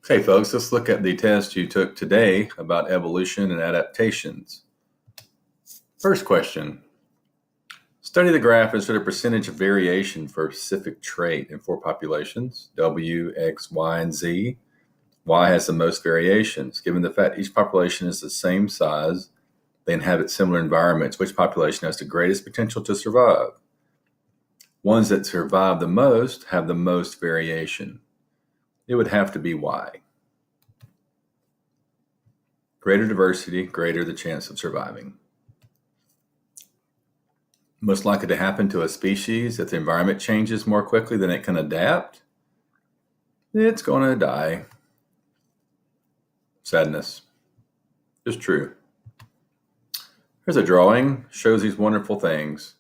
Okay, folks, let's look at the test you took today about evolution and adaptations. First question. Study the graph and show the percentage of variation for a specific trait in four populations, W, X, Y, and Z. Y has the most variations. Given the fact each population is the same size, they inhabit similar environments, which population has the greatest potential to survive? Ones that survive the most have the most variation. It would have to be Y. Greater diversity, greater the chance of surviving. Most likely to happen to a species if the environment changes more quickly than it can adapt, it's going to die. Sadness. It's true. Here's a drawing, shows these wonderful things.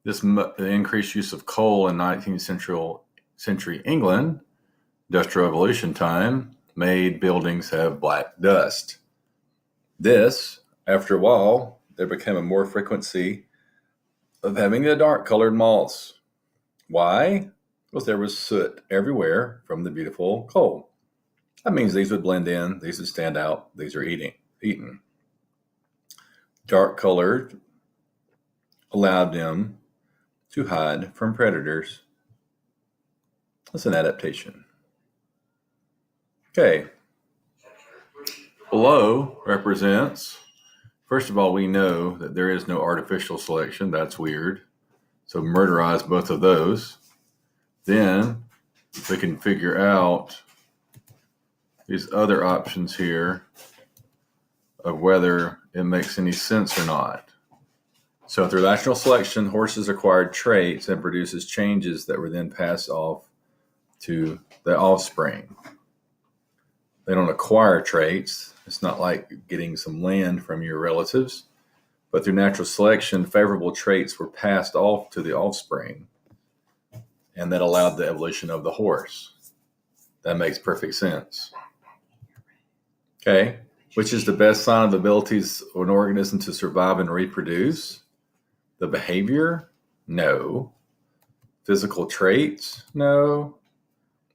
The increased use of coal in 19th century England, industrial revolution time, made buildings have black dust. This, after a while, there became a more frequency of having the dark colored moths. Why? Because there was soot everywhere from the beautiful coal. That means these would blend in, these would stand out, these are eaten. Dark colored allowed them to hide from predators. That's an adaptation. Okay. Below represents, first of all, we know that there is no artificial selection. That's weird. So murderize both of those. Then we can figure out these other options here of whether it makes any sense or not. So through natural selection, horses acquired traits and produces changes that were then passed off to the offspring. They don't acquire traits. It's not like getting some land from your relatives. But through natural selection, favorable traits were passed off to the offspring. And that allowed the evolution of the horse. That makes perfect sense. Okay. Which is the best sign of the abilities of an organism to survive and reproduce? The behavior? No. Physical traits? No.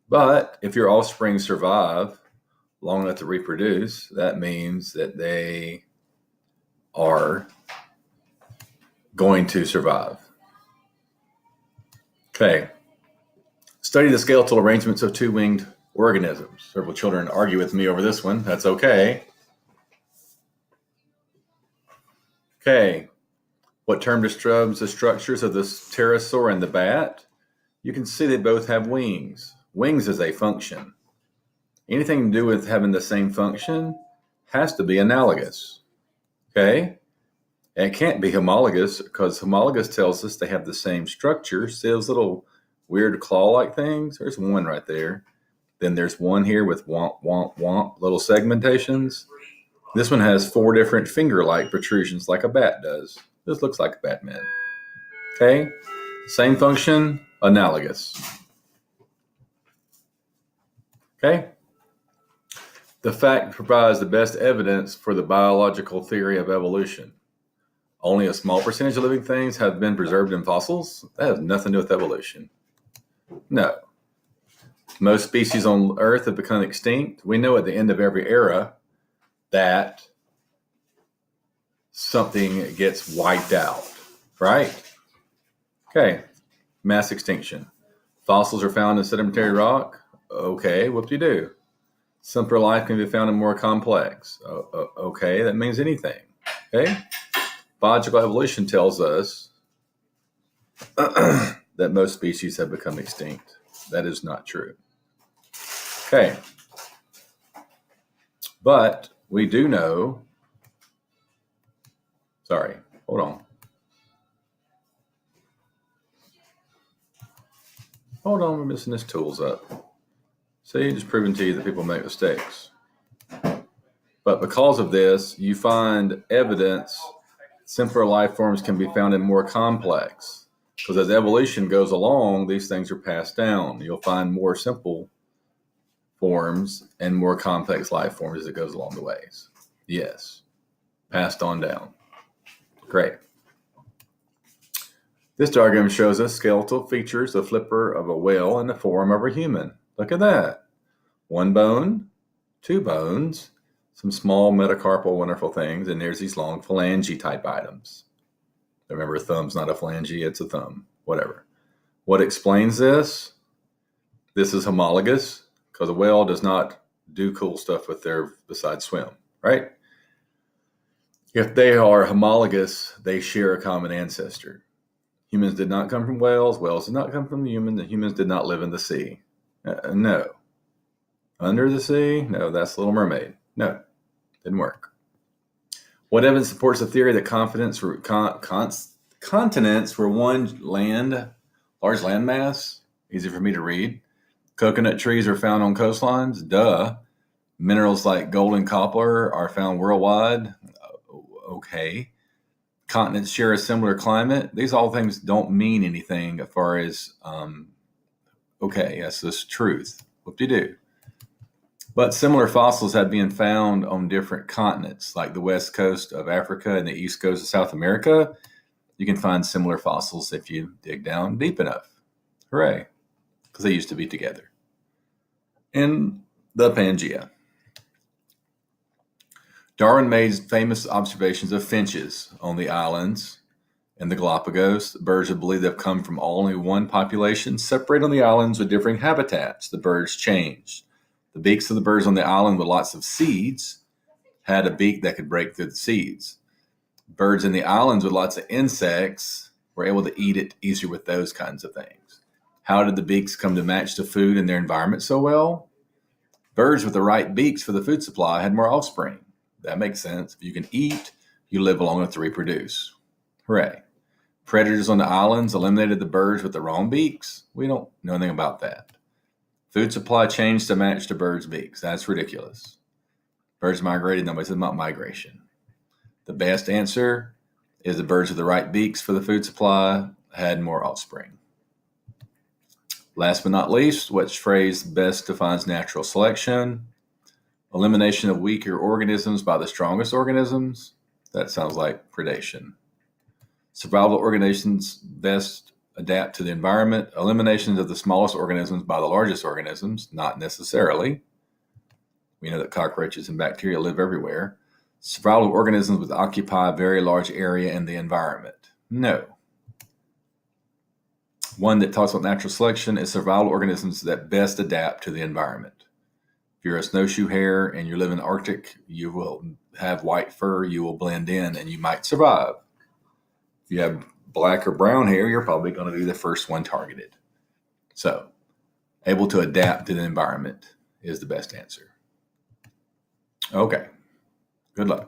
But if your offspring survive long enough to reproduce, that means that they are going to survive. Okay. Study the skeletal arrangements of two-winged organisms. Several children argue with me over this one. That's okay. Okay. What term describes the structures of the pterosaur and the bat? You can see they both have wings. Wings is a function. Anything to do with having the same function has to be analogous. Okay? And it can't be homologous because homologous tells us they have the same structure. See those little weird claw-like things? There's one right there. Then there's one here with womp, womp, womp, little segmentations. This one has four different finger-like protrusions like a bat does. This looks like a Batman. Okay? Same function, analogous. Okay? The fact provides the best evidence for the biological theory of evolution. Only a small percentage of living things have been preserved in fossils. That has nothing to do with evolution. No. Most species on Earth have become extinct. We know at the end of every era that something gets wiped out, right? Okay. Mass extinction. Fossils are found in sedimentary rock. Okay, whoop-de-doo. Simpler life can be found in more complex. Okay, that means anything. Okay? Biological evolution tells us that most species have become extinct. That is not true. Okay. But we do know, hold on. We're messing this tools up. See, just proving to you that people make mistakes. But because of this, you find evidence simpler life forms can be found in more complex. Because as evolution goes along, these things are passed down. You'll find more simple forms and more complex life forms as it goes along the ways. Yes. Passed on down. Great. This diagram shows us skeletal features, the flipper of a whale and the form of a human. Look at that. One bone, two bones, some small metacarpal wonderful things, and there's these long phalange type items. Remember, a thumb's not a phalange, it's a thumb, whatever. What explains this? This is homologous because a whale does not do cool stuff with their besides swim, right? If they are homologous, they share a common ancestor. Humans did not come from whales. Whales did not come from humans. And humans did not live in the sea. No. Under the sea? No, that's Little Mermaid. No, didn't work. What evidence supports the theory that continents were one large landmass? Easy for me to read. Coconut trees are found on coastlines? Duh. Minerals like gold and copper are found worldwide? Okay. Continents share a similar climate? These all things don't mean anything as far as, okay, yes, this is truth. Whoop-de-doo. But similar fossils have been found on different continents, like the west coast of Africa and the east coast of South America. You can find similar fossils if you dig down deep enough. Hooray, because they used to be together. In the Pangaea. Darwin made famous observations of finches on the islands in the Galapagos. The birds are believed to have come from only one population, separated on the islands with differing habitats. The birds changed. The beaks of the birds on the island with lots of seeds had a beak that could break through the seeds. Birds in the islands with lots of insects were able to eat it easier with those kinds of things. How did the beaks come to match the food in their environment so well? Birds with the right beaks for the food supply had more offspring. That makes sense. If you can eat, you live long enough to reproduce. Hooray. Predators on the islands eliminated the birds with the wrong beaks. We don't know anything about that. Food supply changed to match the birds' beaks. That's ridiculous. Birds migrated. Nobody says about migration. The best answer is the birds with the right beaks for the food supply had more offspring. Last but not least, which phrase best defines natural selection? Elimination of weaker organisms by the strongest organisms. That sounds like predation. Survival organisms best adapt to the environment. Eliminations of the smallest organisms by the largest organisms. Not necessarily. We know that cockroaches and bacteria live everywhere. Survival of organisms that occupy a very large area in the environment. No. One that talks about natural selection is survival organisms that best adapt to the environment. If you're a snowshoe hare and you live in the Arctic, you will have white fur, you will blend in, and you might survive. If you have black or brown hair, you're probably going to be the first one targeted. So, able to adapt to the environment is the best answer. Okay, good luck.